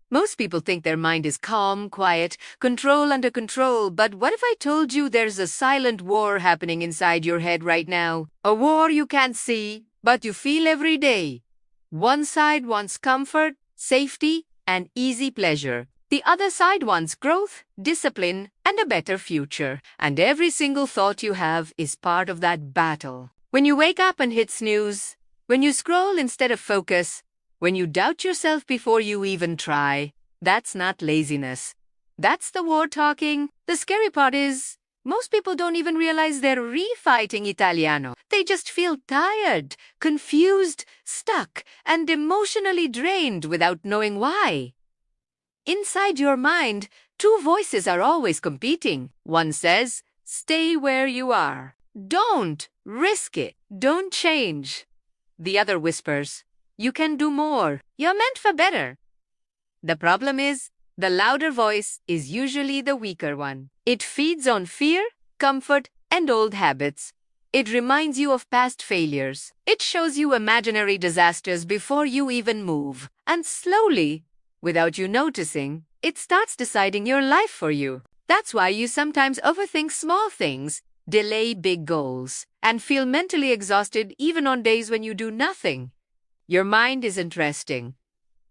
Most people think their mind is calm, quiet, under control, but what if I told you there's a silent war happening inside your head right now? A war you can't see, but you feel every day. One side wants comfort, safety, and easy pleasure. The other side wants growth, discipline, and a better future. And every single thought you have is part of that battle. When you wake up and hit snooze, when you scroll instead of focus, when you doubt yourself before you even try, that's not laziness. That's the war talking. The scary part is, most people don't even realize they're refighting Italiano. They just feel tired, confused, stuck, and emotionally drained without knowing why. Inside your mind, two voices are always competing. One says, stay where you are. Don't risk it. Don't change. The other whispers, you can do more. You're meant for better. The problem is, the louder voice is usually the weaker one. It feeds on fear, comfort, and old habits. It reminds you of past failures. It shows you imaginary disasters before you even move. And slowly, without you noticing, it starts deciding your life for you. That's why you sometimes overthink small things, delay big goals, and feel mentally exhausted even on days when you do nothing. Your mind isn't resting.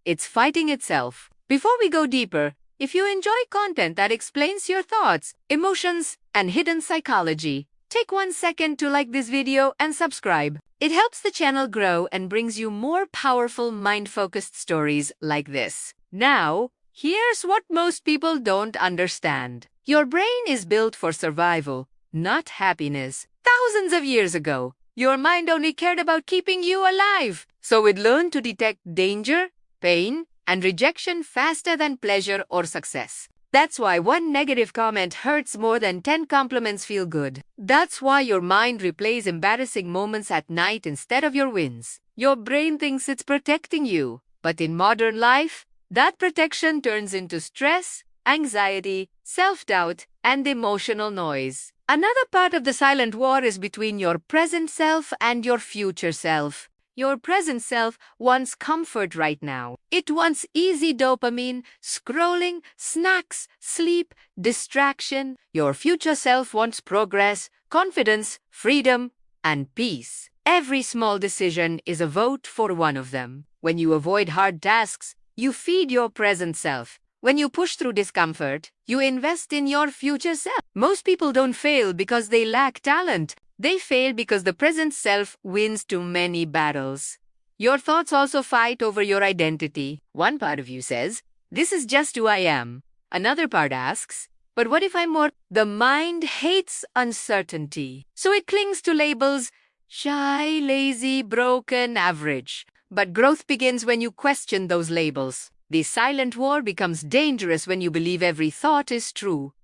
It's fighting itself. Before we go deeper, if you enjoy content that explains your thoughts, emotions, and hidden psychology, take 1 second to like this video and subscribe. It helps the channel grow and brings you more powerful mind-focused stories like this. Now, here's what most people don't understand. Your brain is built for survival, not happiness. Thousands of years ago, your mind only cared about keeping you alive. So it learned to detect danger, pain, and rejection faster than pleasure or success. That's why one negative comment hurts more than 10 compliments feel good. That's why your mind replays embarrassing moments at night instead of your wins. Your brain thinks it's protecting you. But in modern life, that protection turns into stress, anxiety, self-doubt, and emotional noise. Another part of the silent war is between your present self and your future self. Your present self wants comfort right now. It wants easy dopamine, scrolling, snacks, sleep, distraction. Your future self wants progress, confidence, freedom, and peace. Every small decision is a vote for one of them. When you avoid hard tasks, you feed your present self. When you push through discomfort, you invest in your future self. Most people don't fail because they lack talent. They fail because the present self wins too many battles. Your thoughts also fight over your identity. One part of you says, this is just who I am. Another part asks, but what if I'm more? The mind hates uncertainty. So it clings to labels, shy, lazy, broken, average. But growth begins when you question those labels. The silent war becomes dangerous when you believe every thought is true.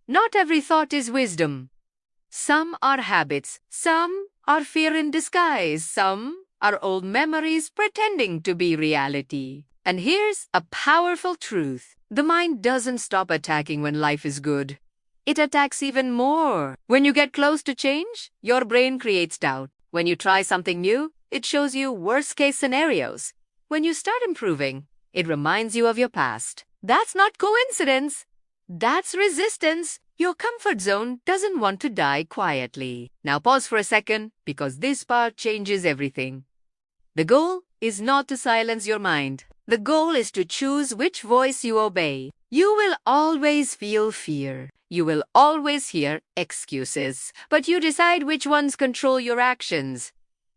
Not every thought is wisdom. Some are habits, some are fear in disguise, some are old memories pretending to be reality. And here's a powerful truth. The mind doesn't stop attacking when life is good. It attacks even more. When you get close to change, your brain creates doubt. When you try something new, it shows you worst-case scenarios. When you start improving, it reminds you of your past. That's not coincidence. That's resistance. Your comfort zone doesn't want to die quietly. Now pause for a second, because this part changes everything. The goal is not to silence your mind. The goal is to choose which voice you obey. You will always feel fear. You will always hear excuses. But you decide which ones control your actions.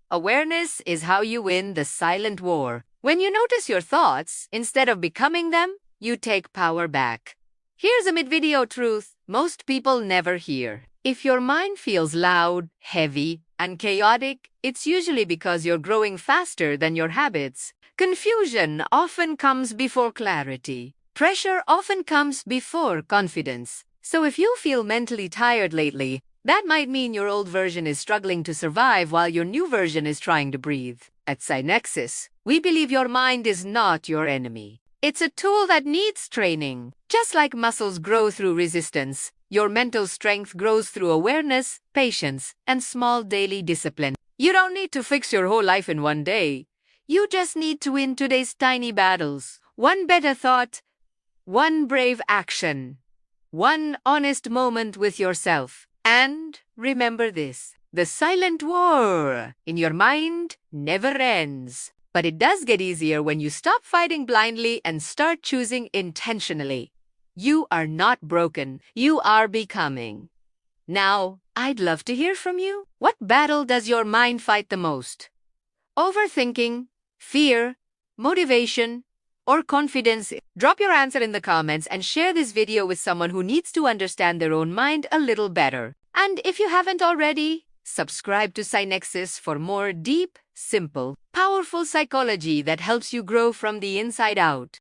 Awareness is how you win the silent war. When you notice your thoughts, instead of becoming them, you take power back. Here's a mid-video truth most people never hear. If your mind feels loud, heavy, and chaotic, it's usually because you're growing faster than your habits. Confusion often comes before clarity. Pressure often comes before confidence. So if you feel mentally tired lately, that might mean your old version is struggling to survive while your new version is trying to breathe. At Psynexis, we believe your mind is not your enemy. It's a tool that needs training. Just like muscles grow through resistance, your mental strength grows through awareness, patience, and small daily discipline. You don't need to fix your whole life in one day. You just need to win today's tiny battles, one better thought, one brave action, one honest moment with yourself. And remember this: the silent war in your mind never ends. But it does get easier when you stop fighting blindly and start choosing intentionally. You are not broken. You are becoming. Now, I'd love to hear from you. What battle does your mind fight the most? Overthinking, fear, motivation, or confidence? Drop your answer in the comments and share this video with someone who needs to understand their own mind a little better. And if you haven't already, subscribe to Psynexis for more deep, simple, powerful psychology that helps you grow from the inside out.